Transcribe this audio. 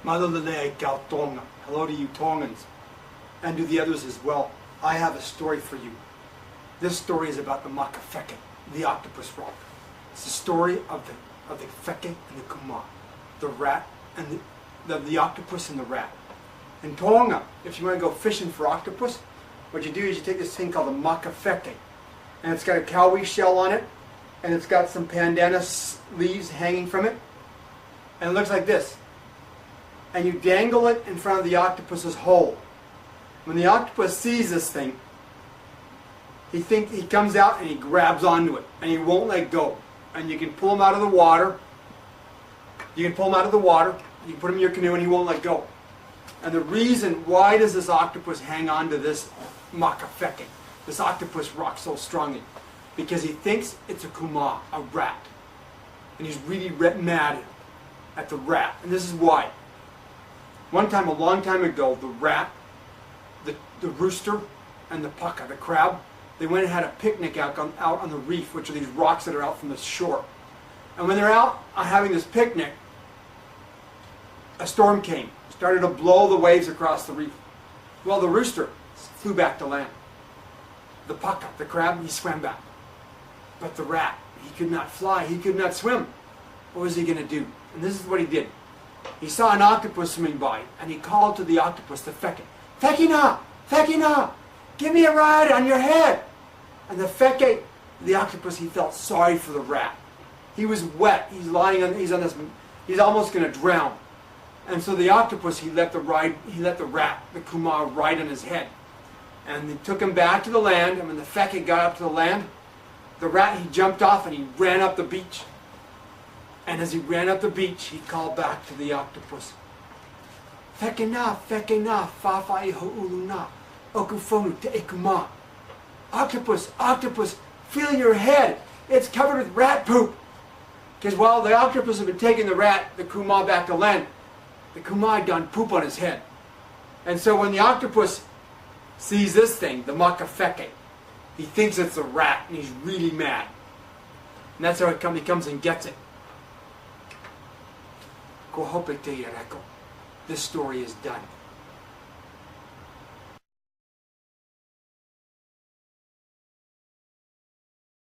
Malolele kau Tonga. Hello to you Tongans, and to the others as well. I have a story for you. This story is about the makafeke, the octopus rock. It's the story of the feke and the kuma, the rat and the octopus and the rat. In Tonga, if you want to go fishing for octopus, what you do is you take this thing called the makafeke, and it's got a cowrie shell on it, and it's got some pandana leaves hanging from it, and it looks like this. And you dangle it in front of the octopus's hole. When the octopus sees this thing, he comes out and he grabs onto it, and he won't let go. And you can pull him out of the water. You can pull him out of the water. You can put him in your canoe, and he won't let go. And the reason why does this octopus hang on to this makafeke, this octopus rock, so strongly? Because he thinks it's a kuma, a rat, and he's really mad at the rat. And this is why. One time, a long time ago, the rat, the rooster, and the pucka, the crab, they went and had a picnic out on the reef, which are these rocks that are out from the shore. And when they're out having this picnic, a storm came, started to blow the waves across the reef. Well, the rooster flew back to land. The pucka, the crab, he swam back. But the rat, he could not fly, he could not swim. What was he going to do? And this is what he did. He saw an octopus swimming by, and he called to the octopus, the feke, "Fekina! Fekina! Give me a ride on your head!" And the feke, the octopus, he felt sorry for the rat. He was wet. He's lying on. He's almost going to drown. And so the octopus, he let the rat, the kuma, ride on his head, and they took him back to the land. And when the feke got up to the land, the rat, he jumped off and he ran up the beach. And as he ran up the beach, he called back to the octopus, "Fekina, fekina, fafai ho'uluna, okufonu te ekuma." Octopus, octopus, feel your head. It's covered with rat poop. Because while the octopus had been taking the rat, the kuma, back to land, the kuma had done poop on his head. And so when the octopus sees this thing, the makafeke, he thinks it's a rat, and he's really mad. And that's how he comes and gets it. Ko hope te yareko. This story is done.